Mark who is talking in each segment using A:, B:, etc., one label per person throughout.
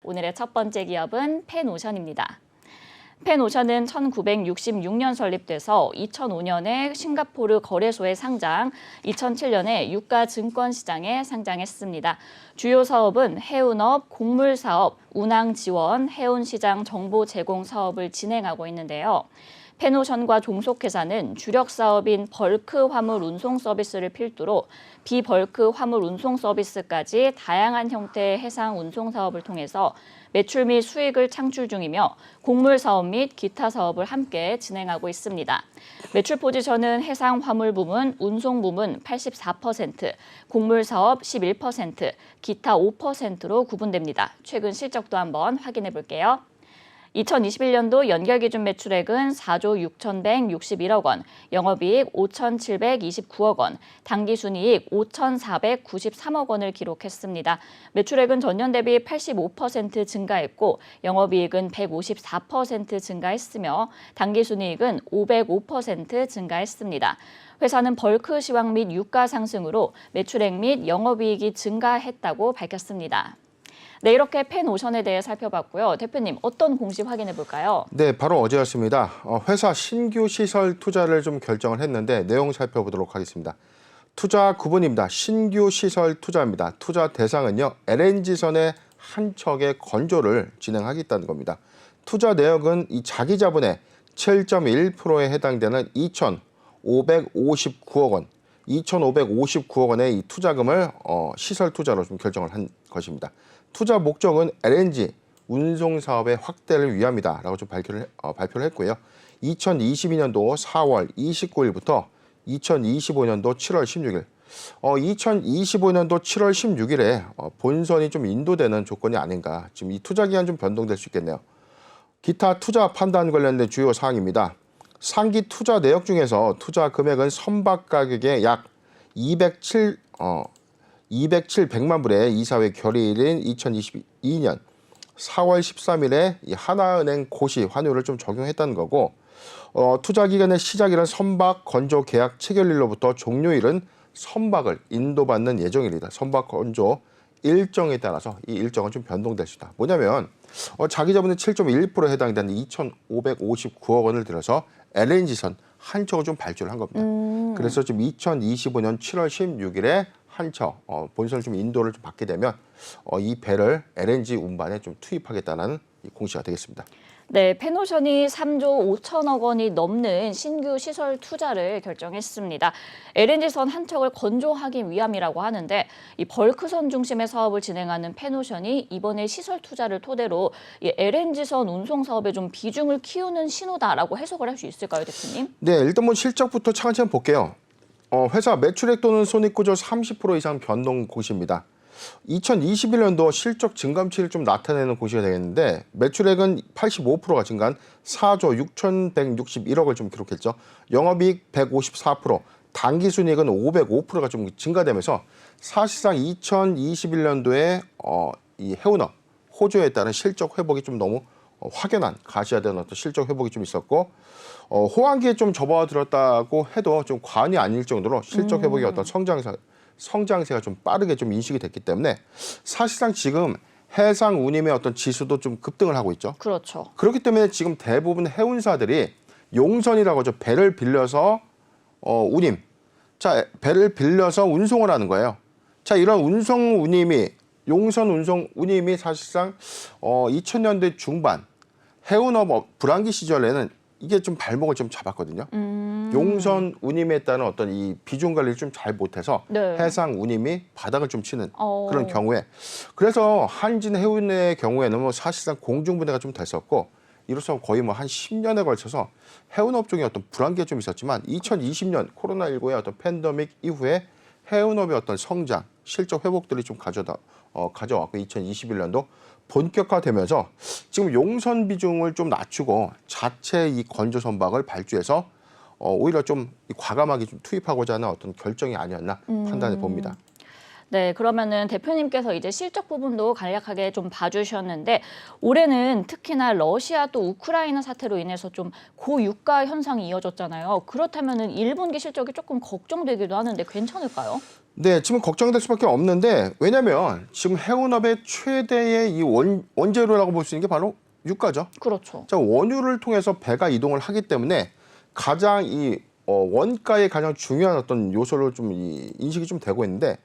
A: 오늘의 첫 번째 기업은 펜오션입니다. 펜오션은 1966년 설립돼서 2005년에 싱가포르 거래소에 상장, 2007년에 유가증권시장에 상장했습니다. 주요 사업은 해운업, 곡물사업, 운항 지원, 해운시장 정보 제공 사업을 진행하고 있는데요. 펜오션과 종속회사는 주력 사업인 벌크 화물 운송 서비스를 필두로 비벌크 화물 운송 서비스까지 다양한 형태의 해상 운송 사업을 통해서 매출 및 수익을 창출 중이며 곡물 사업 및 기타 사업을 함께 진행하고 있습니다. 매출 포지션은 해상 화물 부문, 운송 부문 84%, 곡물 사업 11%, 기타 5%로 구분됩니다. 최근 실적도 한번 확인해 볼게요. 2021년도 연결기준 매출액은 4조 6,161억 원, 영업이익 5,729억 원, 당기순이익 5,493억 원을 기록했습니다. 매출액은 전년 대비 85% 증가했고 영업이익은 154% 증가했으며 당기순이익은 505% 증가했습니다. 회사는 벌크 시황 및 유가 상승으로 매출액 및 영업이익이 증가했다고 밝혔습니다. 네, 이렇게 펜오션에 대해 살펴봤고요. 대표님, 어떤 공시 확인해 볼까요?
B: 네, 바로 어제였습니다. 회사 신규 시설 투자를 좀 결정을 했는데 내용 살펴보도록 하겠습니다. 투자 구분입니다. 신규 시설 투자입니다. 투자 대상은요, LNG선의 한 척의 건조를 진행하겠다는 겁니다. 투자 내역은 이 자기 자본의 7.1%에 해당되는 2,559억 원, 2,559억 원의 이 투자금을 시설 투자로 좀 결정을 한 것입니다. 투자 목적은 LNG 운송 사업의 확대를 위함이다라고 좀 발표를 했고요. 2022년도 4월 29일부터 2025년도 7월 16일, 2025년도 7월 16일에 본선이 좀 인도되는 조건이 아닌가. 지금 이 투자 기한 좀 변동될 수 있겠네요. 기타 투자 판단 관련된 주요 사항입니다. 상기 투자 내역 중에서 투자 금액은 선박 가격의 약 207,100만 불의 이사회 결의일인 2022년 4월 13일에 이 하나은행 고시 환율을 좀 적용했다는 거고, 투자 기간의 시작일은 선박 건조 계약 체결일로부터 종료일은 선박을 인도받는 예정일이다. 선박 건조 일정에 따라서 이 일정은 좀 변동될 수 있다. 뭐냐면 자기 자본의 7.1%에 해당되는 2,559억 원을 들여서 LNG선 한 척을 좀 발주를 한 겁니다. 그래서 지금 2025년 7월 16일에 한 척 본선을 좀 인도를 좀 받게 되면 이 배를 LNG 운반에 좀 투입하겠다는 공시가 되겠습니다.
A: 네, 펜오션이 3조 5천억 원이 넘는 신규 시설 투자를 결정했습니다. LNG선 한 척을 건조하기 위함이라고 하는데 이 벌크선 중심의 사업을 진행하는 펜오션이 이번에 시설 투자를 토대로 이 LNG선 운송 사업에 좀 비중을 키우는 신호다라고 해석을 할 수 있을까요, 대표님?
B: 네, 일단 뭐 실적부터 차근차근 볼게요. 회사 매출액 또는 손익구조 30% 이상 변동 공시입니다. 2021년도 실적 증감치를 좀 나타내는 공시가 되겠는데 매출액은 85%가 증가한 4조 6,161억을 좀 기록했죠. 영업이익 154%, 당기순이익은 505%가 좀 증가되면서 사실상 2021년도에 이 해운업 호조에 따른 실적 회복이 좀 너무 확연한 가시화된 어떤 실적 회복이 좀 있었고, 호황기에 좀 접어들었다고 해도 좀 과언이 아닐 정도로 실적 회복의 어떤 성장세가 좀 빠르게 좀 인식이 됐기 때문에 사실상 지금 해상 운임의 어떤 지수도 좀 급등을 하고 있죠.
A: 그렇죠.
B: 그렇기 때문에 지금 대부분 해운사들이 용선이라고 하죠. 배를 빌려서 운임, 자 배를 빌려서 운송을 하는 거예요. 자 이런 운송 운임이 용선 운송 운임이 사실상 2000년대 중반 해운업 불황기 시절에는 이게 좀 발목을 좀 잡았거든요. 용선 운임에 따른 어떤 이 비중 관리를 좀 잘 못해서
A: 네.
B: 해상 운임이 바닥을 좀 치는 그런 경우에, 그래서 한진 해운의 경우에는 뭐 사실상 공중분해가 좀 됐었고, 이로써 거의 뭐 한 10년에 걸쳐서 해운업종의 어떤 불황기가 좀 있었지만 2020년 코로나19의 어떤 팬데믹 이후에 해운업의 어떤 성장, 실적 회복들이 좀 가져왔고 2021년도 본격화되면서 지금 용선 비중을 좀 낮추고 자체 이 건조 선박을 발주해서 오히려 좀 과감하게 좀 투입하고자 하는 어떤 결정이 아니었나 판단해 봅니다.
A: 네, 그러면은 대표님께서 이제 실적 부분도 간략하게 좀 봐주셨는데 올해는 특히나 러시아 또 우크라이나 사태로 인해서 좀 고유가 현상이 이어졌잖아요. 그렇다면은 1분기 실적이 조금 걱정되기도 하는데 괜찮을까요?
B: 네, 지금 걱정될 수밖에 없는데 왜냐면 지금 해운업의 최대의 이 원재료라고 볼 수 있는 게 바로 유가죠.
A: 그렇죠.
B: 자, 원유를 통해서 배가 이동을 하기 때문에 가장 이 원가의 가장 중요한 어떤 요소를 좀 인식이 좀 되고 있는데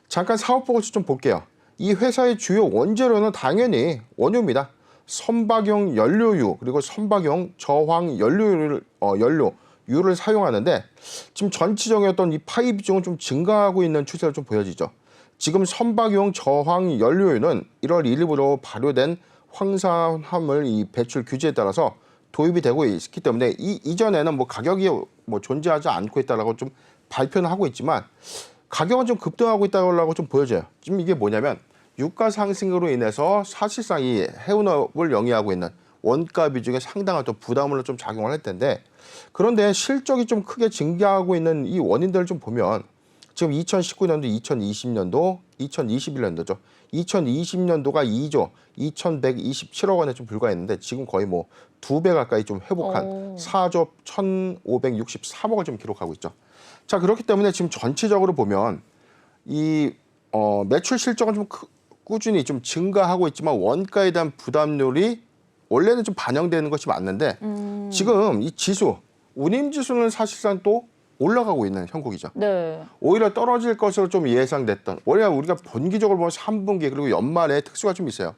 B: 잠깐 사업 보고서 좀 볼게요. 이 회사의 주요 원재료는 당연히 원유입니다. 선박용 연료유 그리고 선박용 저황 연료유를 사용하는데 지금 전체적인 어떤 이 파이 비중은 좀 증가하고 있는 추세가 좀 보여지죠. 지금 선박용 저황 연료유는 1월 1일부로 발효된 황산화물 이 배출 규제에 따라서 도입이 되고 있기 때문에 이전에는 뭐 가격이 뭐 존재하지 않고 있다라고 좀 발표는 하고 있지만 가격은 좀 급등하고 있다고 좀 보여져요. 지금 이게 뭐냐면 유가 상승으로 인해서 사실상 이 해운업을 영위하고 있는 원가 비중에 상당한 또 부담으로 좀 작용을 할 텐데 그런데 실적이 좀 크게 증가하고 있는 이 원인들을 좀 보면 지금 2019년도, 2020년도, 2021년도죠. 2020년도가 2조 2,127억 원에 좀 불과했는데 지금 거의 뭐 2배 가까이 좀 회복한 4조 1,563억을 좀 기록하고 있죠. 자, 그렇기 때문에 지금 전체적으로 보면 이 매출 실적은 좀 꾸준히 좀 증가하고 있지만 원가에 대한 부담률이 원래는 좀 반영되는 것이 맞는데 지금 이 지수, 운임지수는 사실상 또 올라가고 있는 형국이죠.
A: 네.
B: 오히려 떨어질 것으로 좀 예상됐던 원래 우리가 분기적으로 보면 3분기 그리고 연말에 특수가 좀 있어요.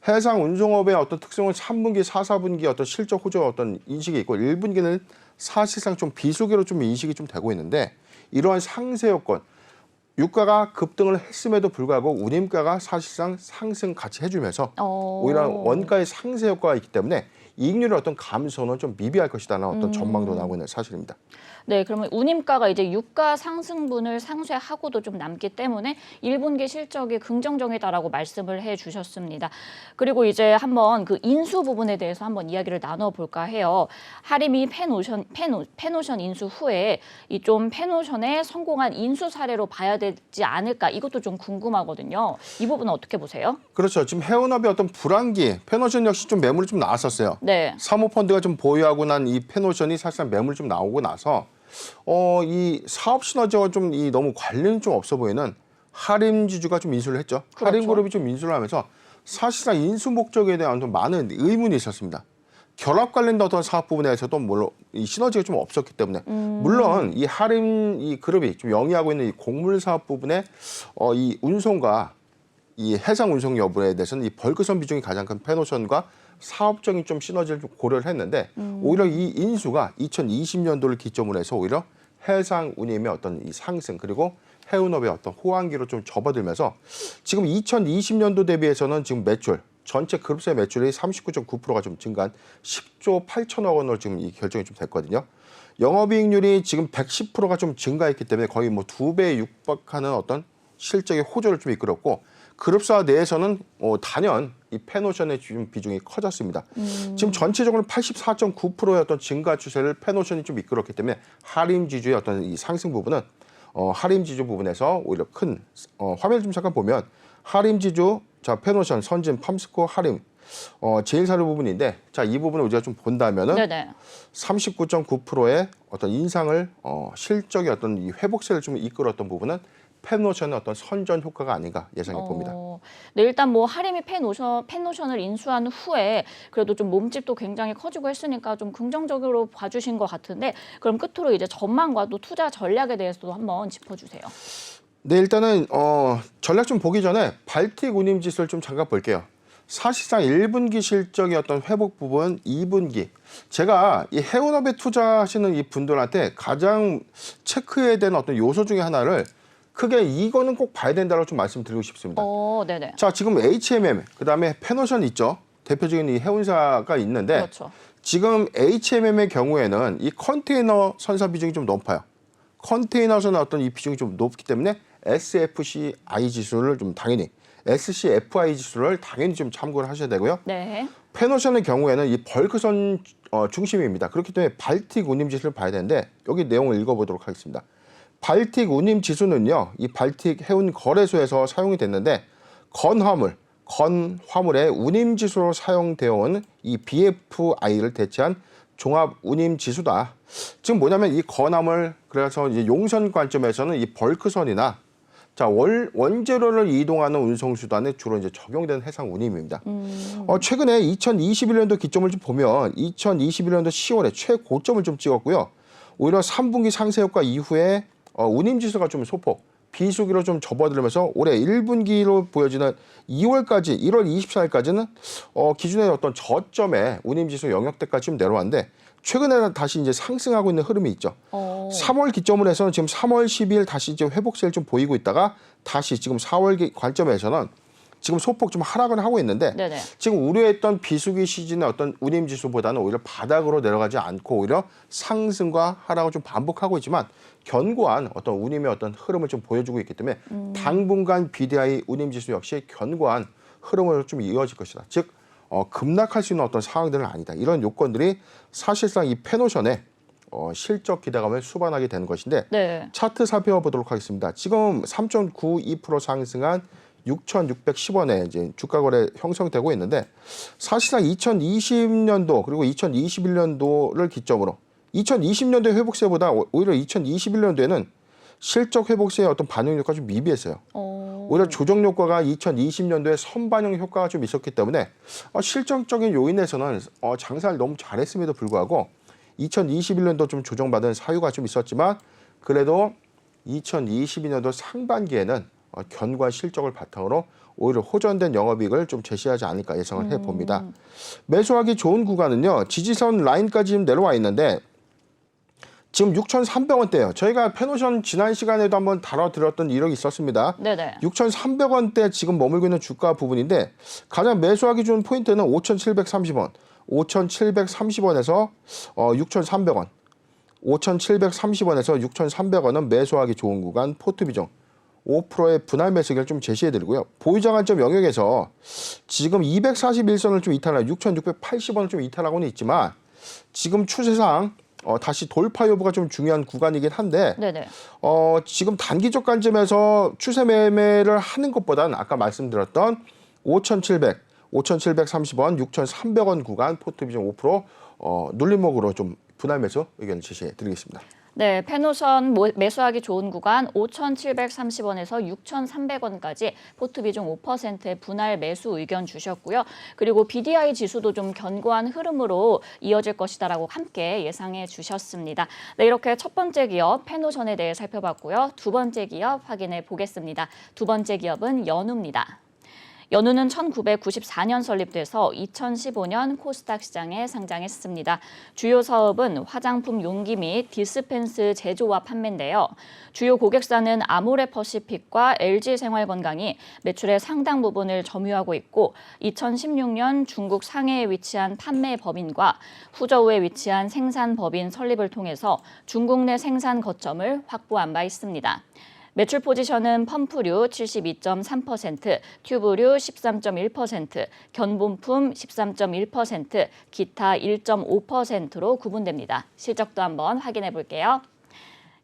B: 해상 운송업의 어떤 특성은 3분기, 4, 4분기 어떤 실적 호조 어떤 인식이 있고 1분기는 사실상 좀 비수기로 좀 인식이 좀 되고 있는데 이러한 상세 요건 유가가 급등을 했음에도 불구하고 운임가가 사실상 상승 같이 해주면서 오히려 원가의 상세 효과가 있기 때문에 이익률의 어떤 감소는 좀 미비할 것이다라는 어떤 전망도 나오고 있는 사실입니다.
A: 네, 그러면 운임가가 이제 유가 상승분을 상쇄하고도 좀 남기 때문에 1분기 실적이 긍정적이다라고 말씀을 해주셨습니다. 그리고 이제 한번 그 인수 부분에 대해서 한번 이야기를 나눠볼까 해요. 하림이 펜오션 인수 후에 이 좀 펜오션의 성공한 인수 사례로 봐야 되지 않을까 이것도 좀 궁금하거든요. 이 부분은 어떻게 보세요?
B: 그렇죠. 지금 해운업의 어떤 불황기, 펜오션 역시 좀 매물이 좀 나왔었어요.
A: 네.
B: 사모펀드가 좀 보유하고 난 이 펜오션이 사실상 매물 좀 나오고 나서 이 사업 시너지가 좀 너무 관련이 좀 없어 보이는 하림지주가 좀 인수를 했죠.
A: 그렇죠.
B: 하림그룹이 좀 인수를 하면서 사실상 인수 목적에 대한 좀 많은 의문이 있었습니다. 결합 관련된 어떤 사업 부분에서도 물론 이 시너지가 좀 없었기 때문에 물론 이 하림 이 그룹이 좀 영위하고 있는 이 곡물 사업 부분에 이 운송과 이 해상 운송 여부에 대해서는 이 벌크선 비중이 가장 큰 펜오션과 사업적인 좀 시너지를 좀 고려를 했는데 오히려 이 인수가 2020년도를 기점으로 해서 오히려 해상 운임의 어떤 이 상승 그리고 해운업의 어떤 호황기로 좀 접어들면서 지금 2020년도 대비해서는 지금 매출 전체 그룹사의 매출이 39.9%가 좀 증가한 10조 8천억 원으로 지금 이 결정이 좀 됐거든요. 영업이익률이 지금 110%가 좀 증가했기 때문에 거의 뭐 2배에 육박하는 어떤 실적의 호조를 좀 이끌었고 그룹사 내에서는 단연 이 펜오션의 비중이 커졌습니다. 지금 전체적으로 84.9%의 어떤 증가 추세를 펜오션이 좀 이끌었기 때문에 하림지주의 어떤 이 상승 부분은 하림지주 부분에서 오히려 큰 화면을 좀 잠깐 보면 하림지주, 자 펜오션, 선진, 팜스코, 하림 제일사료 부분인데 자 이 부분을 우리가 좀 본다면은 39.9%의 어떤 인상을 실적의 어떤 이 회복세를 좀 이끌었던 부분은 펜오션의 어떤 선전 효과가 아닌가 예상해 봅니다.
A: 네, 일단 뭐 하림이 펜오션을 인수한 후에 그래도 좀 몸집도 굉장히 커지고 했으니까 좀 긍정적으로 봐주신 것 같은데 그럼 끝으로 이제 전망과 또 투자 전략에 대해서도 한번 짚어주세요.
B: 네, 일단은 전략 좀 보기 전에 발틱 운임 지수를 좀 잠깐 볼게요. 사실상 1분기 실적의 어떤 회복 부분, 2분기 제가 이 해운업에 투자하시는 이 분들한테 가장 체크해야 되는 어떤 요소 중에 하나를 크게 이거는 꼭 봐야 된다고 좀 말씀드리고 싶습니다.
A: 네네.
B: 자, 지금 HMM 그다음에 펜오션 있죠. 대표적인 이 해운사가 있는데
A: 그렇죠.
B: 지금 HMM의 경우에는 이 컨테이너 선사 비중이 좀 높아요. 컨테이너 선의 어떤 이 비중이 좀 높기 때문에 SFCI 지수를 좀 당연히 SCFI 지수를 당연히 좀 참고를 하셔야 되고요.
A: 네.
B: 펜오션의 경우에는 이 벌크선 중심입니다. 그렇기 때문에 발틱 운임 지수를 봐야 되는데 여기 내용을 읽어보도록 하겠습니다. 발틱 운임 지수는요, 이 발틱 해운 거래소에서 사용이 됐는데 건화물의 운임 지수로 사용되어 온 이 BFI를 대체한 종합 운임 지수다. 지금 뭐냐면 이 건화물, 그래서 이제 용선 관점에서는 이 벌크선이나 자, 원재료를 이동하는 운송수단에 주로 이제 적용되는 해상 운임입니다. 최근에 2021년도 기점을 좀 보면 2021년도 10월에 최고점을 좀 찍었고요. 오히려 3분기 상세 효과 이후에 운임지수가 좀 소폭 비수기로 좀 접어들면서 올해 1분기로 보여지는 2월까지 1월 24일까지는 기준의 어떤 저점의 운임지수 영역대까지 좀 내려왔는데 최근에는 다시 이제 상승하고 있는 흐름이 있죠. 3월 기점으로 해서는 지금 3월 10일 다시 이제 회복세를 좀 보이고 있다가 다시 지금 4월 관점에서는 지금 소폭 좀 하락을 하고 있는데
A: 네네.
B: 지금 우려했던 비수기 시즌의 어떤 운임 지수보다는 오히려 바닥으로 내려가지 않고 오히려 상승과 하락을 좀 반복하고 있지만 견고한 어떤 운임의 어떤 흐름을 좀 보여주고 있기 때문에 당분간 BDI 운임 지수 역시 견고한 흐름으로 좀 이어질 것이다. 즉 급락할 수 있는 어떤 상황들은 아니다. 이런 요건들이 사실상 이 페노션의 실적 기대감을 수반하게 되는 것인데
A: 네. 차트
B: 살펴보도록 하겠습니다. 지금 3.92% 상승한 6,610원에 이제 주가 거래 형성되고 있는데 사실상 2020년도 그리고 2021년도를 기점으로 2020년도의 회복세보다 오히려 2021년도에는 실적 회복세의 어떤 반영 효과가 좀 미비했어요. 오히려 조정 효과가 2020년도에 선반영 효과가 좀 있었기 때문에 실적적인 요인에서는 장사를 너무 잘했음에도 불구하고 2021년도 좀 조정받은 사유가 좀 있었지만 그래도 2022년도 상반기에는 견고한 실적을 바탕으로 오히려 호전된 영업이익을 좀 제시하지 않을까 예상을 해봅니다. 매수하기 좋은 구간은요. 지지선 라인까지 좀 내려와 있는데 지금 6,300원대예요. 저희가 페노션 지난 시간에도 한번 다뤄드렸던 이력이 있었습니다.
A: 네네.
B: 6,300원대 지금 머물고 있는 주가 부분인데 가장 매수하기 좋은 포인트는 5,730원. 5,730원에서 6,300원. 5,730원에서 6,300원은 매수하기 좋은 구간 포트 비중 5%의 분할 매수기를 좀 제시해드리고요. 보유자 관점 영역에서 지금 241선을 좀 이탈하고 6,680원을 좀 이탈하고는 있지만 지금 추세상 다시 돌파 여부가 좀 중요한 구간이긴 한데
A: 네네.
B: 지금 단기적 관점에서 추세 매매를 하는 것보다는 아까 말씀드렸던 5,730원, 6,300원 구간 포트 비중 5% 눌림목으로 좀 분할 매수 의견을 제시해 드리겠습니다.
A: 네, 페노션 매수하기 좋은 구간 5,730원에서 6,300원까지 포트 비중 5%의 분할 매수 의견 주셨고요. 그리고 BDI 지수도 좀 견고한 흐름으로 이어질 것이다라고 함께 예상해 주셨습니다. 네, 이렇게 첫 번째 기업 페노션에 대해 살펴봤고요. 두 번째 기업 확인해 보겠습니다. 두 번째 기업은 연우입니다. 연우는 1994년 설립돼서 2015년 코스닥 시장에 상장했습니다. 주요 사업은 화장품 용기 및 디스펜스 제조와 판매인데요. 주요 고객사는 아모레퍼시픽과 LG생활건강이 매출의 상당 부분을 점유하고 있고 2016년 중국 상해에 위치한 판매 법인과 후저우에 위치한 생산 법인 설립을 통해서 중국 내 생산 거점을 확보한 바 있습니다. 매출 포지션은 펌프류 72.3%, 튜브류 13.1%, 견본품 13.1%, 기타 1.5%로 구분됩니다. 실적도 한번 확인해 볼게요.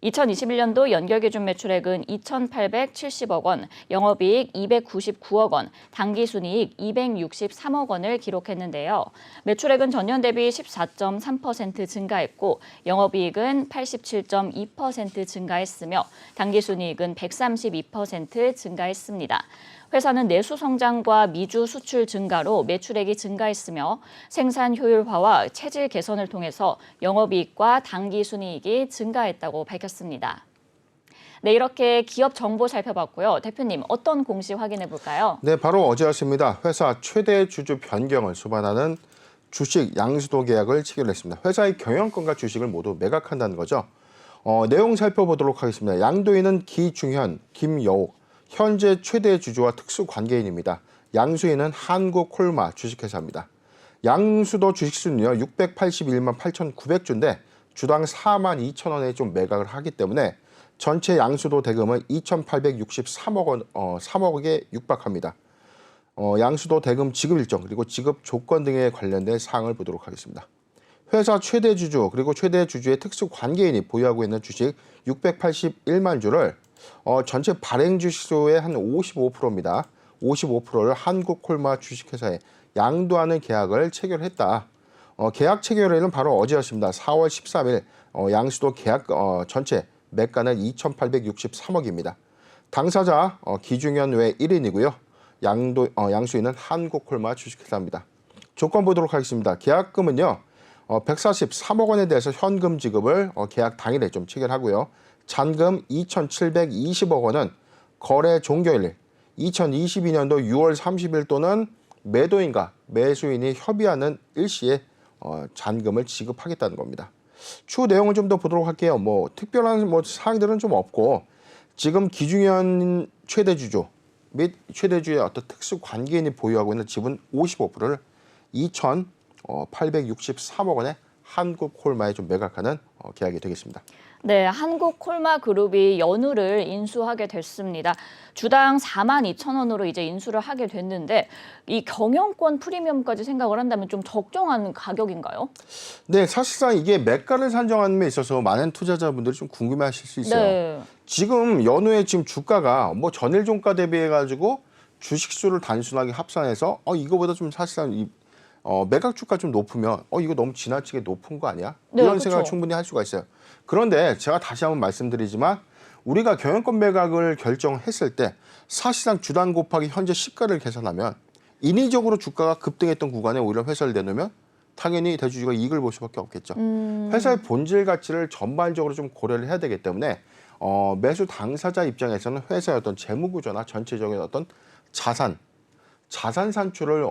A: 2021년도 연결기준 매출액은 2,870억 원, 영업이익 299억 원, 당기순이익 263억 원을 기록했는데요. 매출액은 전년 대비 14.3% 증가했고 영업이익은 87.2% 증가했으며 당기순이익은 132% 증가했습니다. 회사는 내수 성장과 미주 수출 증가로 매출액이 증가했으며 생산 효율화와 체질 개선을 통해서 영업이익과 당기순이익이 증가했다고 밝혔습니다. 네, 이렇게 기업 정보 살펴봤고요. 대표님, 어떤 공시 확인해 볼까요?
B: 네, 바로 어제였습니다. 회사 최대 주주 변경을 수반하는 주식 양수도 계약을 체결했습니다. 회사의 경영권과 주식을 모두 매각한다는 거죠. 내용 살펴보도록 하겠습니다. 양도인은 기중현, 김여옥, 현재 최대 주주와 특수 관계인입니다. 양수인은 한국콜마 주식회사입니다. 양수도 주식수는요 681만 8,900주인데 주당 4만 2천 원에 좀 매각을 하기 때문에 전체 양수도 대금은 2,863억 원, 3억에 육박합니다. 양수도 대금 지급 일정 그리고 지급 조건 등에 관련된 사항을 보도록 하겠습니다. 회사 최대 주주 그리고 최대 주주의 특수 관계인이 보유하고 있는 주식 681만 주를 전체 발행 주식수의 한 55%입니다. 55%를 한국콜마 주식회사에 양도하는 계약을 체결했다. 계약 체결일은 바로 어제였습니다. 4월 13일 양수도 계약 전체 매가는 2,863억입니다. 당사자 기중현 외 1인이고요. 양수인은 한국콜마 주식회사입니다. 조건 보도록 하겠습니다. 계약금은요. 143억 원에 대해서 현금 지급을 계약 당일에 좀 체결하고요. 잔금 2,720억 원은 거래 종료일 2022년도 6월 30일 또는 매도인과 매수인이 협의하는 일시에 잔금을 지급하겠다는 겁니다. 추후 내용을 좀 더 보도록 할게요. 특별한 사항들은 좀 없고 지금 기중현 최대 주주 및 최대 주주의 어떤 특수 관계인이 보유하고 있는 지분 55%를 2,863억 원에 한국콜마에 좀 매각하는 계약이 되겠습니다.
A: 네, 한국콜마그룹이 연우를 인수하게 됐습니다. 주당 42,000원으로 이제 인수를 하게 됐는데 이 경영권 프리미엄까지 생각을 한다면 좀 적정한 가격인가요?
B: 네, 사실상 이게 매가를 산정하는 데 있어서 많은 투자자분들이 좀 궁금해하실 수 있어요.
A: 네.
B: 지금 연우의 지금 주가가 전일 종가 대비해 가지고 주식수를 단순하게 합산해서 이거보다 좀 사실상 매각 주가 좀 높으면 이거 너무 지나치게 높은 거 아니야?
A: 네,
B: 이런
A: 그쵸.
B: 생각을 충분히 할 수가 있어요. 그런데 제가 다시 한번 말씀드리지만 우리가 경영권 매각을 결정했을 때 사실상 주당 곱하기 현재 시가를 계산하면 인위적으로 주가가 급등했던 구간에 오히려 회사를 내놓으면 당연히 대주주가 이익을 볼 수밖에 없겠죠. 회사의 본질 가치를 전반적으로 좀 고려를 해야 되기 때문에 매수 당사자 입장에서는 회사의 어떤 재무 구조나 전체적인 어떤 자산 산출을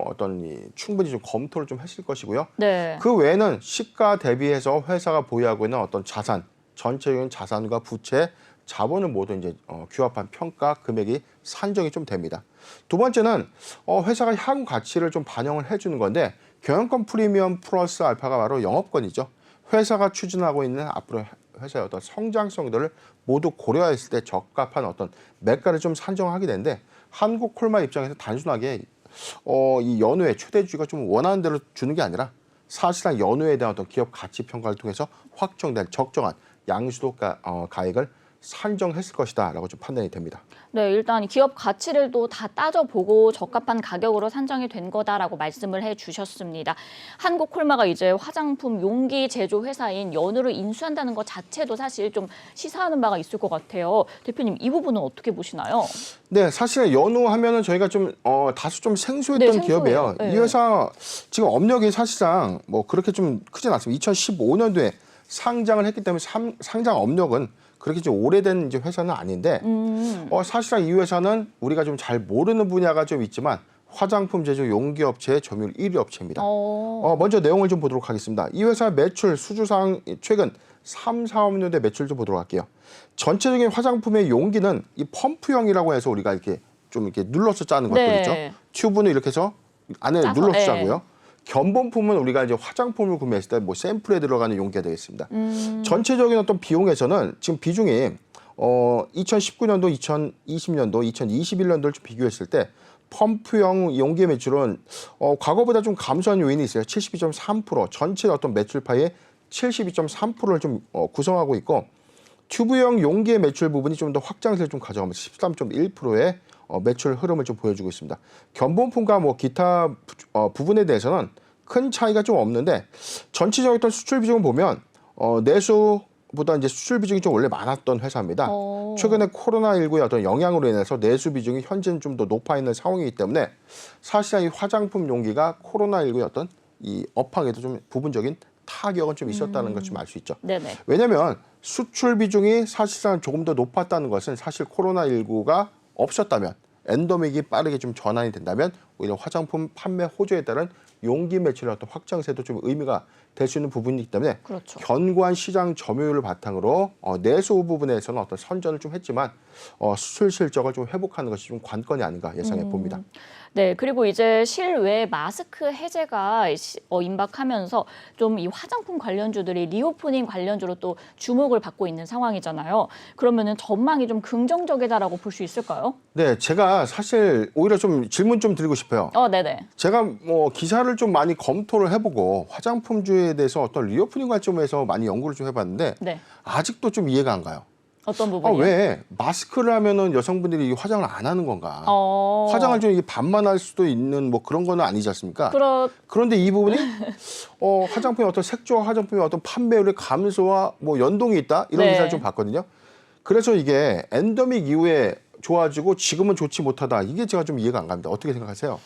B: 충분히 좀 검토를 좀 했을 것이고요.
A: 네.
B: 그 외에는 시가 대비해서 회사가 보유하고 있는 어떤 자산, 전체적인 자산과 부채, 자본을 모두 이제 규합한 평가 금액이 산정이 좀 됩니다. 두 번째는 회사가 향후 가치를 좀 반영을 해주는 건데 경영권 프리미엄 플러스 알파가 바로 영업권이죠. 회사가 추진하고 있는 앞으로 회사의 어떤 성장성들을 모두 고려했을 때 적합한 어떤 매가를 좀 산정하게 되는데 한국콜마 입장에서 단순하게 이 연우의 최대 주주가 좀 원하는 대로 주는 게 아니라 사실상 연우에 대한 어떤 기업 가치 평가를 통해서 확정된 적정한 양수도 가액을 산정했을 것이다라고 좀 판단이 됩니다.
A: 네, 일단 기업 가치를 또 다 따져보고 적합한 가격으로 산정이 된 거다라고 말씀을 해주셨습니다. 한국콜마가 이제 화장품 용기 제조 회사인 연우를 인수한다는 것 자체도 사실 좀 시사하는 바가 있을 것 같아요. 대표님, 이 부분은 어떻게 보시나요?
B: 네, 사실 연우 하면은 저희가 좀 다소 좀 생소했던
A: 네, 생소해요.
B: 기업이에요.
A: 네.
B: 이 회사 지금 업력이 사실상 그렇게 좀 크진 않습니다. 2015년도에 상장을 했기 때문에 상장 업력은 그렇게 좀 오래된 이제 회사는 아닌데 사실상 이 회사는 우리가 좀 잘 모르는 분야가 좀 있지만 화장품 제조 용기 업체의 점유율 1위 업체입니다. 먼저 내용을 좀 보도록 하겠습니다. 이 회사 매출 수주상 최근 3, 4업년대 매출 좀 보도록 할게요. 전체적인 화장품의 용기는 이 펌프형이라고 해서 우리가 이렇게 눌러서 짜는 것들
A: 네.
B: 있죠. 튜브는 이렇게 해서 안에
A: 짜서,
B: 눌러서
A: 네.
B: 짜고요. 견본품은 우리가 이제 화장품을 구매했을 때 샘플에 들어가는 용기가 되겠습니다. 전체적인 어떤 비용에서는 지금 비중이 2019년도, 2020년도, 2021년도를 좀 비교했을 때 펌프형 용기 매출은 과거보다 좀 감소한 요인이 있어요. 72.3%, 전체 어떤 매출 파이의 72.3%를 좀 구성하고 있고 튜브형 용기의 매출 부분이 좀 더 확장세를 좀 가져가면서 13.1%의 매출 흐름을 좀 보여주고 있습니다. 견본품과 기타 부분에 대해서는 큰 차이가 좀 없는데 전체적인 어떤 수출 비중을 보면 내수보다 이제 수출 비중이 좀 원래 많았던 회사입니다. 최근에 코로나19의 어떤 영향으로 인해서 내수 비중이 현재는 좀 더 높아 있는 상황이기 때문에 사실상 이 화장품 용기가 코로나19의 어떤 이 업황에도 좀 부분적인 타격은 좀 있었다는 걸 좀 알 수 있죠.
A: 네네.
B: 왜냐하면 수출 비중이 사실상 조금 더 높았다는 것은 사실 코로나19가 없었다면 엔더믹이 빠르게 좀 전환이 된다면 오히려 화장품 판매 호조에 따른 용기 매출의 어떤 확장세도 좀 의미가 될 수 있는 부분이기 때문에
A: 그렇죠.
B: 견고한 시장 점유율을 바탕으로 내수 부분에서는 어떤 선전을 좀 했지만 수출 실적을 좀 회복하는 것이 좀 관건이 아닌가 예상해 봅니다.
A: 네, 그리고 이제 실외 마스크 해제가 임박하면서 좀 이 화장품 관련주들이 리오프닝 관련주로 또 주목을 받고 있는 상황이잖아요. 그러면은 전망이 좀 긍정적이다라고 볼 수 있을까요?
B: 네, 제가 사실 오히려 좀 질문 좀 드리고 싶어요.
A: 네네.
B: 제가 기사를 이거를 좀 많이 검토를 해보고 화장품주에 대해서 어떤 리오프닝 관점에서 많이 연구를 좀 해봤는데
A: 네.
B: 아직도 좀 이해가 안 가요.
A: 어떤 부분이요?
B: 왜 마스크를 하면은 여성분들이 화장을 안 하는 건가?
A: 어.
B: 화장을 좀 이게 반만 할 수도 있는 뭐 그런 거는 아니지 않습니까?
A: 그렇
B: 그런데 이 부분이 화장품의 어떤 색조와 화장품의 어떤 판매율의 감소와 뭐 연동이 있다 이런
A: 네.
B: 기사를 좀 봤거든요. 그래서 이게 엔더믹 이후에 좋아지고 지금은 좋지 못하다. 이게 제가 좀 이해가 안 갑니다. 어떻게 생각하세요?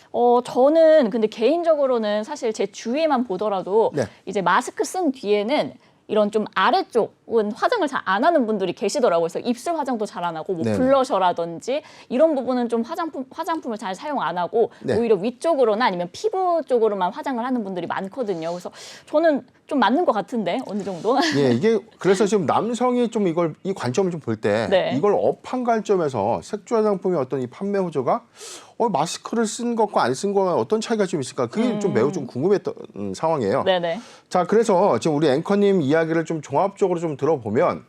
A: 저는 근데 개인적으로는 사실 제 주위에만 보더라도
B: 네.
A: 이제 마스크 쓴 뒤에는 이런 좀 아래쪽은 화장을 잘 안 하는 분들이 계시더라고요. 그래서 입술 화장도 잘 안 하고 뭐
B: 네네.
A: 블러셔라든지 이런 부분은 좀 화장품을 잘 사용 안 하고
B: 네.
A: 오히려 위쪽으로나 아니면 피부 쪽으로만 화장을 하는 분들이 많거든요. 그래서 저는 좀 맞는 것 같은데 어느 정도.
B: 예, 이게 그래서 지금 남성이 좀 이 관점을 좀 볼 때
A: 네.
B: 이걸 업한 관점에서 색조 화장품의 어떤 이 판매 호조가 마스크를 쓴 것과 안 쓴 거와 어떤 차이가 좀 있을까? 그게 좀 매우 좀 궁금했던 상황이에요.
A: 네네.
B: 자, 그래서 지금 우리 앵커님 이야기를 좀 종합적으로 좀 들어보면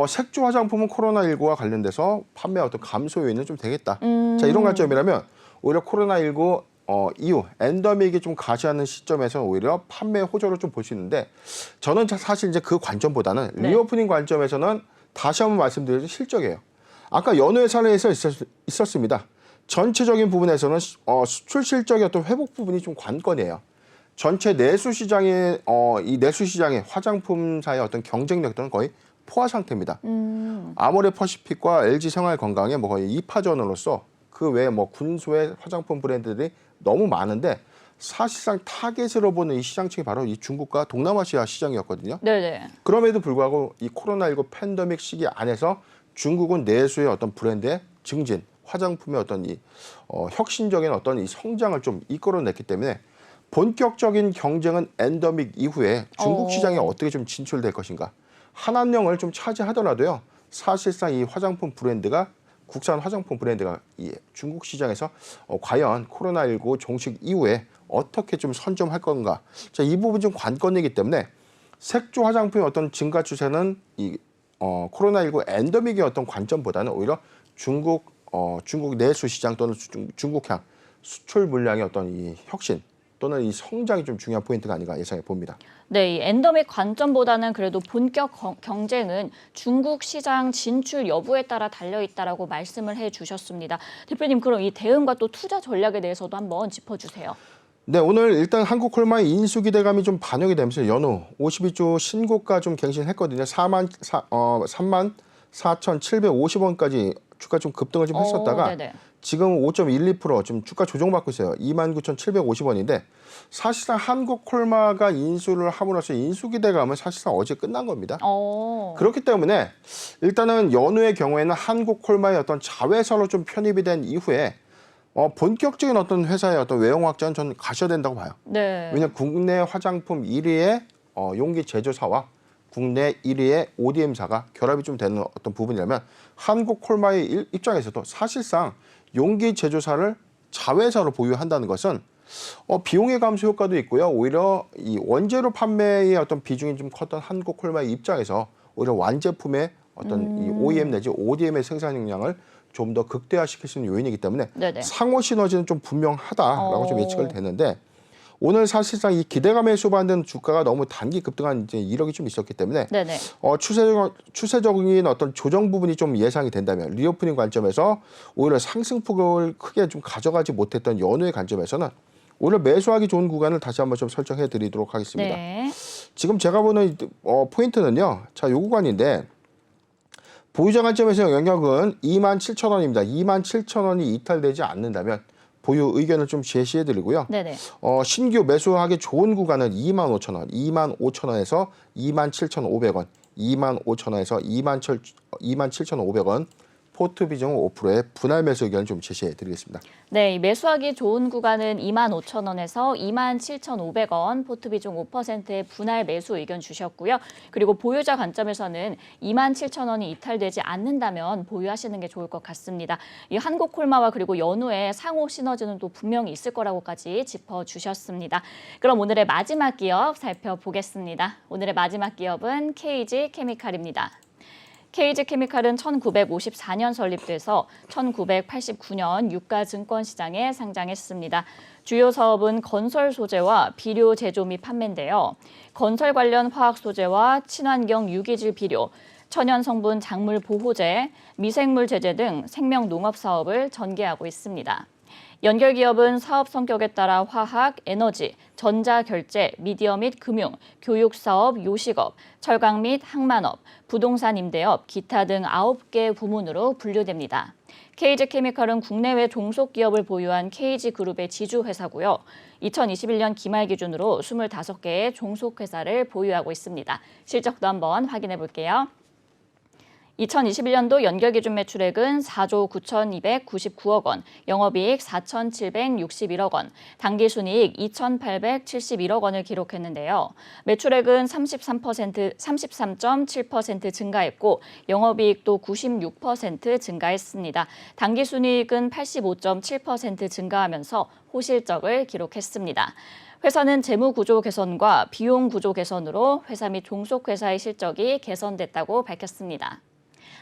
B: 색조 화장품은 코로나19와 관련돼서 판매 어떤 감소 요인은 좀 되겠다. 자, 이런 관점이라면 오히려 코로나19 이후 엔더믹이 좀 가시하는 시점에서 오히려 판매 호조를 좀 볼 수 있는데 저는 사실 이제 그 관점보다는
A: 네.
B: 리오프닝 관점에서는 다시 한번 말씀드리죠 실적이에요. 아까 연후의 사례에서 있었습니다. 전체적인 부분에서는 수출 실적의 어떤 회복 부분이 좀 관건이에요. 전체 내수 시장의 이 내수 시장의 화장품사의 어떤 경쟁력 등은 거의 포화 상태입니다. 아모레퍼시픽과 LG생활건강의 뭐 거의 2파전으로서 그 외에 뭐 군소의 화장품 브랜드들이 너무 많은데 사실상 타겟으로 보는 이 시장층이 바로 이 중국과 동남아시아 시장이었거든요.
A: 네네.
B: 그럼에도 불구하고 이 코로나19 팬데믹 시기 안에서 중국은 내수의 어떤 브랜드의 증진, 화장품의 어떤 이 혁신적인 어떤 이 성장을 좀 이끌어냈기 때문에 본격적인 경쟁은 엔더믹 이후에 중국 시장에 어떻게 좀 진출될 것인가. 한한령을 좀 차지하더라도요. 사실상 이 화장품 브랜드가 국산 화장품 브랜드가 이 중국 시장에서 과연 코로나19 종식 이후에 어떻게 좀 선점할 건가. 자, 이 부분 좀 관건이기 때문에 색조 화장품의 어떤 증가 추세는 이 코로나19 엔더믹의 어떤 관점보다는 오히려 중국 내수 시장 또는 중국향 수출 물량의 어떤 이 혁신 또는 이 성장이 좀 중요한 포인트가 아닌가 예상해 봅니다.
A: 네, 이 엔더믹 관점보다는 그래도 본격 경쟁은 중국 시장 진출 여부에 따라 달려 있다라고 말씀을 해주셨습니다. 대표님, 그럼 이 대응과 또 투자 전략에 대해서도 한번 짚어주세요.
B: 네, 오늘 일단 한국콜마의 인수 기대감이 좀 반영이 되면서 연후 52주 신고가 좀 갱신했거든요. 34,750원까지 주가 좀 급등을 좀 했었다가
A: 네네.
B: 지금 5.12% 지금 주가 조정받고 있어요. 29,750원인데 사실상 한국콜마가 인수를 함으로써 인수 기대감은 사실상 어제 끝난 겁니다. 그렇기 때문에 일단은 연후의 경우에는 한국콜마의 어떤 자회사로 좀 편입이 된 이후에 본격적인 어떤 회사의 어떤 외형 확장은 저는 가셔야 된다고 봐요.
A: 네.
B: 왜냐하면 국내 화장품 1위의 용기 제조사와 국내 1위의 ODM사가 결합이 좀 되는 어떤 부분이라면 한국콜마의 입장에서도 사실상 용기 제조사를 자회사로 보유한다는 것은 비용의 감소 효과도 있고요. 오히려 이 원재료 판매의 어떤 비중이 좀 컸던 한국콜마의 입장에서 오히려 완제품의 어떤 이 OEM 내지 ODM의 생산 역량을 좀 더 극대화시킬 수 있는 요인이기 때문에
A: 네네.
B: 상호 시너지는 좀 분명하다라고 좀 예측을 되는데 오늘 사실상 이 기대감에 수반된 주가가 너무 단기 급등한 이제 이력이 좀 있었기 때문에
A: 네네.
B: 추세적인 어떤 조정 부분이 좀 예상이 된다면 리오프닝 관점에서 오히려 상승폭을 크게 좀 가져가지 못했던 연후의 관점에서는 오히려 매수하기 좋은 구간을 다시 한번 좀 설정해 드리도록 하겠습니다.
A: 네.
B: 지금 제가 보는 포인트는요. 자, 요 구간인데 보유자 관점에서 영역은 27,000원입니다. 27,000원이 이탈되지 않는다면 보유 의견을 좀 제시해 드리고요.
A: 네네.
B: 신규 매수하기 좋은 구간은 25,000원, 25,000원에서 27,500원, 25,000원에서 27,500원, 포트 비중 5%의 분할 매수 의견을 좀 제시해 드리겠습니다.
A: 네, 이 매수하기 좋은 구간은 25,000원에서 27,500원, 포트 비중 5%의 분할 매수 의견 주셨고요. 그리고 보유자 관점에서는 27,000원이 이탈되지 않는다면 보유하시는 게 좋을 것 같습니다. 이 한국콜마와 그리고 연후의 상호 시너지는 또 분명히 있을 거라고까지 짚어주셨습니다. 그럼 오늘의 마지막 기업 살펴보겠습니다. 오늘의 마지막 기업은 KG 케미칼입니다. KG케미칼은 1954년 설립돼서 1989년 유가증권시장에 상장했습니다. 주요 사업은 건설 소재와 비료 제조 및 판매인데요. 건설 관련 화학 소재와 친환경 유기질 비료, 천연 성분 작물 보호제, 미생물 제재 등 생명 농업 사업을 전개하고 있습니다. 연결 기업은 사업 성격에 따라 화학, 에너지, 전자결제, 미디어 및 금융, 교육사업, 요식업, 철강 및 항만업, 부동산 임대업, 기타 등 9개 부문으로 분류됩니다. KG케미칼은 국내외 종속기업을 보유한 KG그룹의 지주회사고요. 2021년 기말 기준으로 25개의 종속회사를 보유하고 있습니다. 실적도 한번 확인해 볼게요. 2021년도 연결기준 매출액은 4조 9,299억 원, 영업이익 4,761억 원, 당기순이익 2,871억 원을 기록했는데요. 매출액은 33.7% 증가했고 영업이익도 96% 증가했습니다. 당기순이익은 85.7% 증가하면서 호실적을 기록했습니다. 회사는 재무구조 개선과 비용구조 개선으로 회사 및 종속회사의 실적이 개선됐다고 밝혔습니다.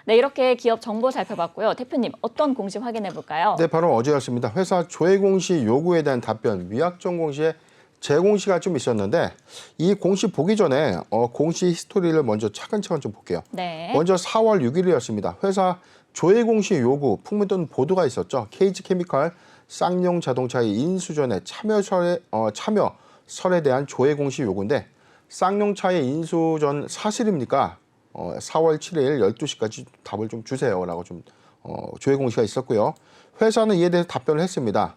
A: 네, 이렇게 기업 정보 살펴봤고요. 대표님, 어떤 공시 확인해 볼까요?
B: 네, 바로 어제였습니다. 회사 조회 공시 요구에 대한 답변, 위약정 공시에 재공시가 좀 있었는데 이 공시 보기 전에 공시 히스토리를 먼저 차근차근 좀 볼게요.
A: 네.
B: 먼저 4월 6일이었습니다. 회사 조회 공시 요구 풍문 보도가 있었죠. KG케미칼 쌍용 자동차의 인수전에 참여설에 대한 조회 공시 요구인데 쌍용차의 인수전 사실입니까? 4월 7일 12시까지 답을 좀 주세요라고 좀 조회 공시가 있었고요. 회사는 이에 대해서 답변을 했습니다.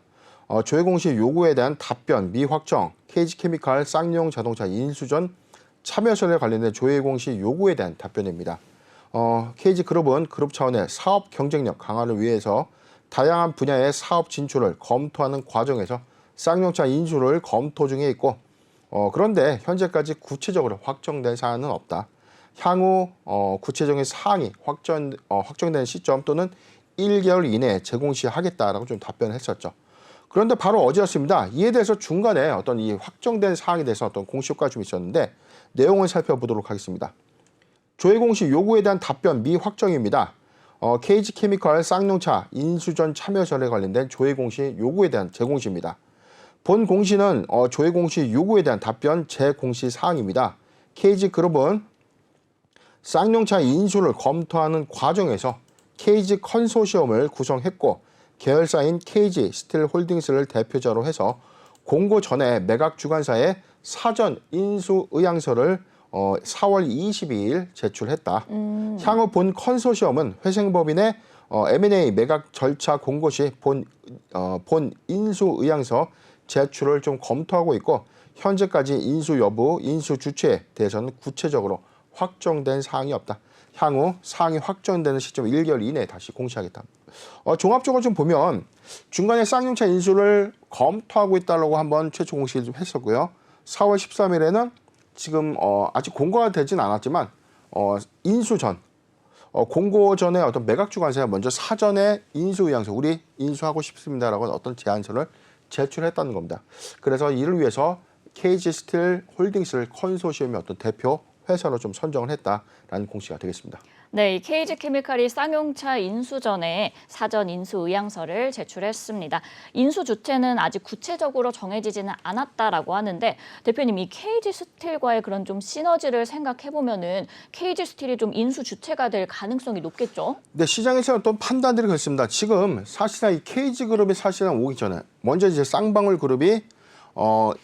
B: 조회 공시 요구에 대한 답변 미확정, KG케미칼 쌍용 자동차 인수전 참여설에 관련된 조회 공시 요구에 대한 답변입니다. KG그룹은 그룹 차원의 사업 경쟁력 강화를 위해서 다양한 분야의 사업 진출을 검토하는 과정에서 쌍용차 인수를 검토 중에 있고 그런데 현재까지 구체적으로 확정된 사안은 없다. 향후 구체적인 사항이 확정되는 시점 또는 1개월 이내에 재공시하겠다라고 좀 답변을 했었죠. 그런데 바로 어제였습니다. 이에 대해서 중간에 어떤 이 확정된 사항에 대해서 어떤 공시 효과가 좀 있었는데 내용을 살펴보도록 하겠습니다. 조회 공시 요구에 대한 답변 미확정입니다. KG케미칼 쌍용차 인수전 참여설에 관련된 조회 공시 요구에 대한 재공시입니다. 본 공시는 조회 공시 요구에 대한 답변 재공시 사항입니다. KG그룹은 쌍용차 인수를 검토하는 과정에서 KG 컨소시엄을 구성했고 계열사인 KG 스틸홀딩스를 대표자로 해서 공고 전에 매각 주관사에 사전 인수 의향서를 4월 22일 제출했다. 향후 본 컨소시엄은 회생법인의 M&A 매각 절차 공고 시 본 인수 의향서 제출을 좀 검토하고 있고 현재까지 인수 여부, 인수 주체에 대해서는 구체적으로 확정된 사항이 없다. 향후 사항이 확정되는 시점 1개월 이내에 다시 공시하겠다. 종합적으로 좀 보면 중간에 쌍용차 인수를 검토하고 있다고 한번 최초 공시를 좀 했었고요. 4월 13일에는 지금 아직 공고가 되진 않았지만 인수 전 공고 전에 어떤 매각 주관사가 먼저 사전에 인수 의향서 우리 인수하고 싶습니다라고 어떤 제안서를 제출했다는 겁니다. 그래서 이를 위해서 KG 스틸 홀딩스를 컨소시엄의 어떤 대표 회사로 좀 선정을 했다라는 공시가 되겠습니다.
A: 네, 이 KG케미칼이 쌍용차 인수 전에 사전 인수 의향서를 제출했습니다. 인수 주체는 아직 구체적으로 정해지지는 않았다라고 하는데 대표님 이 KG스틸과의 그런 좀 시너지를 생각해 보면은 KG스틸이 좀 인수 주체가 될 가능성이 높겠죠?
B: 네, 시장에서 어떤 판단들이 그렇습니다. 지금 사실상 이 KG그룹이 사실상 오기 전에 먼저 이제 쌍방울 그룹이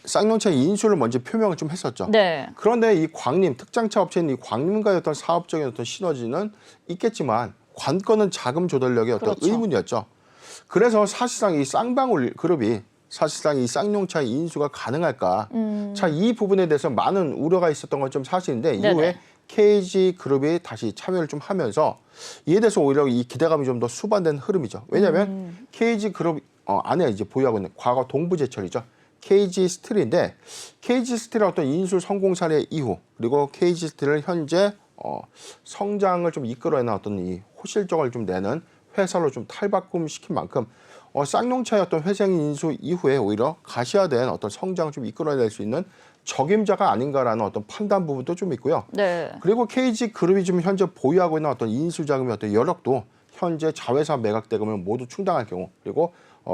B: 쌍용차 인수를 먼저 표명을 좀 했었죠.
A: 네.
B: 그런데 이 광림, 특장차 업체인 이 광림과의 어떤 사업적인 어떤 시너지는 있겠지만 관건은 자금 조달력의 어떤
A: 그렇죠.
B: 의문이었죠. 그래서 사실상 이 쌍방울 그룹이 사실상 이 쌍용차 인수가 가능할까? 자, 이 부분에 대해서 많은 우려가 있었던 건 좀 사실인데
A: 네네.
B: 이후에 KG그룹이 다시 참여를 좀 하면서 이에 대해서 오히려 이 기대감이 좀 더 수반된 흐름이죠. 왜냐하면 KG그룹 안에 이제 보유하고 있는 과거 동부제철이죠. KG 스틸인데 KG 스틸의 어떤 인수 성공 사례 이후 그리고 KG 스틸을 현재 성장을 좀 이끌어내는 어떤 이 호실적을 좀 내는 회사로 좀 탈바꿈시킨 만큼 쌍용차의 어떤 회생 인수 이후에 오히려 가시화된 어떤 성장을 좀 이끌어낼 수 있는 적임자가 아닌가라는 어떤 판단 부분도 좀 있고요.
A: 네.
B: 그리고 KG 그룹이 지금 현재 보유하고 있는 어떤 인수 자금의 어떤 여력도 현재 자회사 매각 대금을 모두 충당할 경우, 그리고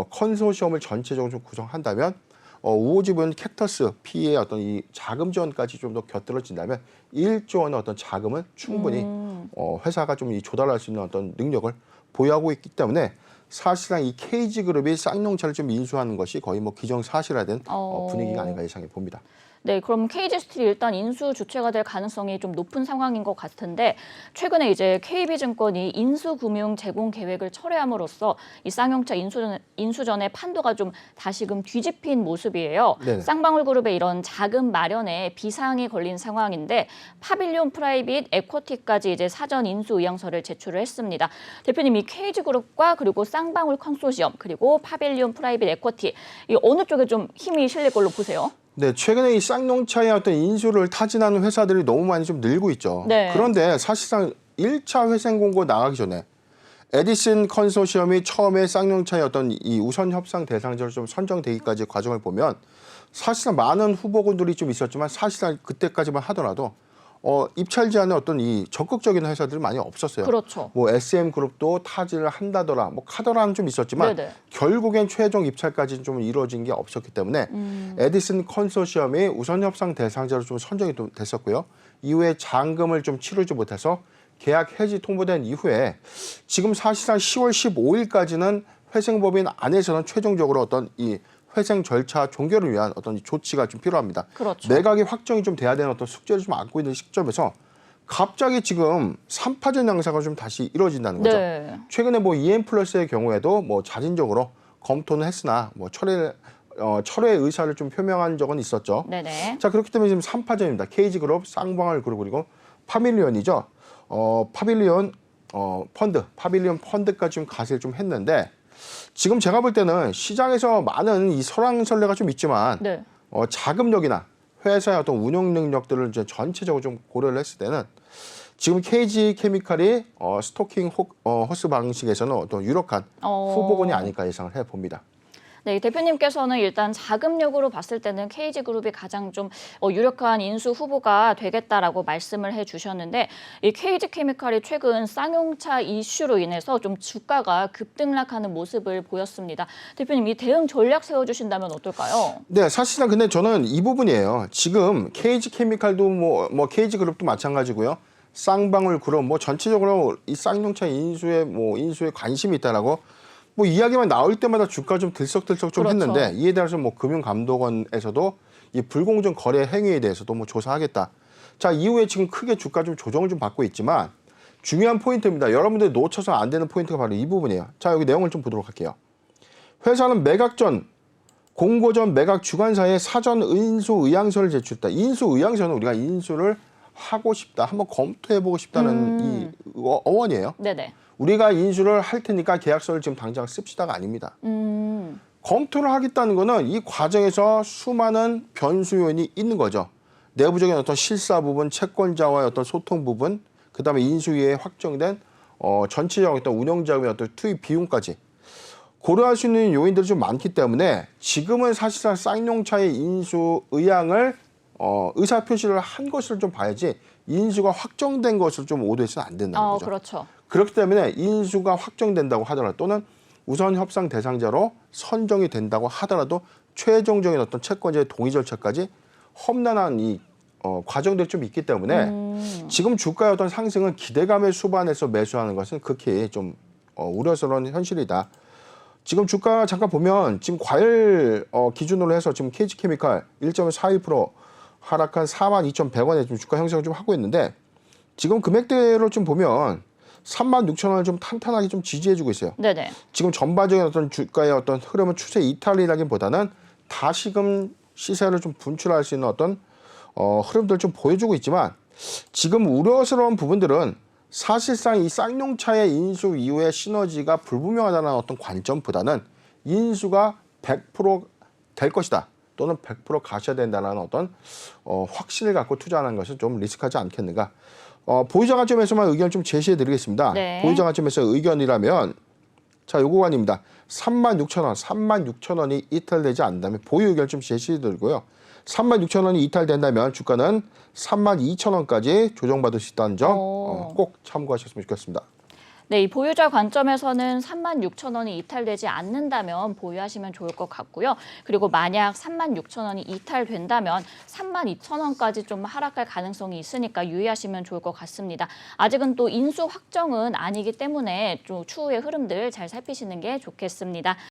B: 컨소시엄을 전체적으로 좀 구성한다면 우호지분 캡터스 P의 어떤 이 자금 지원까지 좀 더 곁들여진다면 1조 원의 어떤 자금은 충분히 회사가 좀 조달할 수 있는 어떤 능력을 보유하고 있기 때문에 사실상 이 KG그룹이 쌍용차를 좀 인수하는 것이 거의 뭐 기정사실화된 분위기가 아닌가 예상해 봅니다.
A: 네, 그럼 KG스틸이 일단 인수 주체가 될 가능성이 좀 높은 상황인 것 같은데 최근에 이제 KB증권이 인수금융 제공 계획을 철회함으로써 이 쌍용차 인수전의 판도가 좀 다시금 뒤집힌 모습이에요.
B: 네네.
A: 쌍방울그룹의 이런 자금 마련에 비상이 걸린 상황인데 파빌리온 프라이빗 에쿼티까지 이제 사전 인수 의향서를 제출을 했습니다. 대표님, 이 KG그룹과 그리고 쌍방울 컨소시엄 그리고 파빌리온 프라이빗 에쿼티 이 어느 쪽에 좀 힘이 실릴 걸로 보세요?
B: 네, 최근에 이 쌍용차의 어떤 인수를 타진하는 회사들이 너무 많이 좀 늘고 있죠.
A: 네.
B: 그런데 사실상 1차 회생 공고 나가기 전에 에디슨 컨소시엄이 처음에 쌍용차의 어떤 이 우선 협상 대상자로 좀 선정되기까지 과정을 보면 사실상 많은 후보군들이 좀 있었지만 사실상 그때까지만 하더라도 입찰 제한에 어떤 이 적극적인 회사들이 많이 없었어요.
A: 그렇죠.
B: 뭐 SM그룹도 타진을 한다더라, 뭐 카더라는 좀 있었지만
A: 네네.
B: 결국엔 최종 입찰까지 좀 이루어진 게 없었기 때문에 에디슨 컨소시엄이 우선 협상 대상자로 좀 선정이 또 됐었고요. 이후에 잔금을 좀 치르지 못해서 계약 해지 통보된 이후에 지금 사실상 10월 15일까지는 회생법인 안에서는 최종적으로 어떤 이 회생 절차 종결을 위한 어떤 조치가 좀 필요합니다.
A: 그렇죠.
B: 매각이 확정이 좀 돼야 되는 어떤 숙제를 좀 안고 있는 시점에서 갑자기 지금 3파전 양사가 좀 다시 이루어진다는 거죠.
A: 네.
B: 최근에 뭐 EM플러스의 경우에도 뭐 자진적으로 검토는 했으나 뭐 철회 의사를 좀 표명한 적은 있었죠.
A: 네네.
B: 자, 그렇기 때문에 지금 3파전입니다. KG그룹, 쌍방울 그룹 그리고 파빌리온이죠. 파빌리온 파빌리온 펀드까지 좀 가세를 좀 했는데 지금 제가 볼 때는 시장에서 많은 이 설왕설래가 좀 있지만
A: 네.
B: 자금력이나 회사의 어떤 운영 능력들을 이제 전체적으로 좀 고려를 했을 때는 지금 KG 케미칼이 스토킹 호스 방식에서는 어떤 유력한 후보군이 아닐까 예상을 해 봅니다.
A: 네, 대표님께서는 일단 자금력으로 봤을 때는 KG그룹이 가장 좀 유력한 인수 후보가 되겠다라고 말씀을 해주셨는데 이 KG케미칼이 최근 쌍용차 이슈로 인해서 좀 주가가 급등락하는 모습을 보였습니다. 대표님, 이 대응 전략 세워주신다면 어떨까요?
B: 네, 사실상 근데 저는 이 부분이에요. 지금 KG케미칼도 뭐 KG그룹도 마찬가지고요. 쌍방울 그룹 뭐 전체적으로 이 쌍용차 인수에 관심이 있다라고 뭐 이야기만 나올 때마다 주가 좀 들썩들썩 좀
A: 그렇죠.
B: 했는데 이에 대해서 뭐 금융감독원에서도 이 불공정 거래 행위에 대해서도 뭐 조사하겠다. 자, 이후에 지금 크게 주가 좀 조정을 좀 받고 있지만 중요한 포인트입니다. 여러분들 놓쳐서 안 되는 포인트가 바로 이 부분이에요. 자, 여기 내용을 좀 보도록 할게요. 회사는 매각 전 공고 전 매각 주관사에 사전 인수 의향서를 제출했다. 인수 의향서는 우리가 인수를 하고 싶다, 한번 검토해보고 싶다는 이 어원이에요.
A: 네네.
B: 우리가 인수를 할 테니까 계약서를 지금 당장 씁시다가 아닙니다. 검토를 하겠다는 거는 이 과정에서 수많은 변수 요인이 있는 거죠. 내부적인 어떤 실사 부분, 채권자와의 어떤 소통 부분, 그다음에 인수 이후에 확정된 전체적인 어떤 운영 자금의 어떤 투입 비용까지 고려할 수 있는 요인들이 좀 많기 때문에 지금은 사실상 쌍용차의 인수 의향을 의사 표시를 한 것을 좀 봐야지 인수가 확정된 것을 좀 오도해서는 안 된다는 거죠.
A: 그렇죠.
B: 그렇기 때문에 인수가 확정된다고 하더라도 또는 우선 협상 대상자로 선정이 된다고 하더라도 최종적인 어떤 채권자의 동의 절차까지 험난한 이 과정들이 좀 있기 때문에 지금 주가의 어떤 상승은 기대감의 수반에서 매수하는 것은 극히 좀 우려스러운 현실이다. 지금 주가 잠깐 보면 지금 과열 기준으로 해서 지금 KG케미칼 1.41% 하락한 42,100원에 좀 주가 형성을 좀 하고 있는데 지금 금액대로 좀 보면 36,000원을 좀 탄탄하게 좀 지지해주고 있어요.
A: 네네.
B: 지금 전반적인 어떤 주가의 어떤 흐름은 추세 이탈이라기보다는 다시금 시세를 좀 분출할 수 있는 어떤 흐름들을 좀 보여주고 있지만 지금 우려스러운 부분들은 사실상 이 쌍용차의 인수 이후에 시너지가 불분명하다는 어떤 관점보다는 인수가 100% 될 것이다. 또는 100% 가셔야 된다는 어떤 확신을 갖고 투자하는 것은 좀 리스크하지 않겠는가. 보유자 관점에서만 의견을 좀 제시해 드리겠습니다.
A: 네.
B: 보유자 관점에서 의견이라면 자, 요 구간입니다. 36,000원, 36,000원이 이탈되지 않는다면 보유 의견 좀 제시드리고요. 36,000원이 이탈된다면 주가는 32,000원까지 조정받을 수 있다는 점 꼭 참고하셨으면 좋겠습니다.
A: 네, 이 보유자 관점에서는 36,000원이 이탈되지 않는다면 보유하시면 좋을 것 같고요. 그리고 만약 36,000원이 이탈된다면 32,000원까지 좀 하락할 가능성이 있으니까 유의하시면 좋을 것 같습니다. 아직은 또 인수 확정은 아니기 때문에 좀 추후의 흐름들 잘 살피시는 게 좋겠습니다.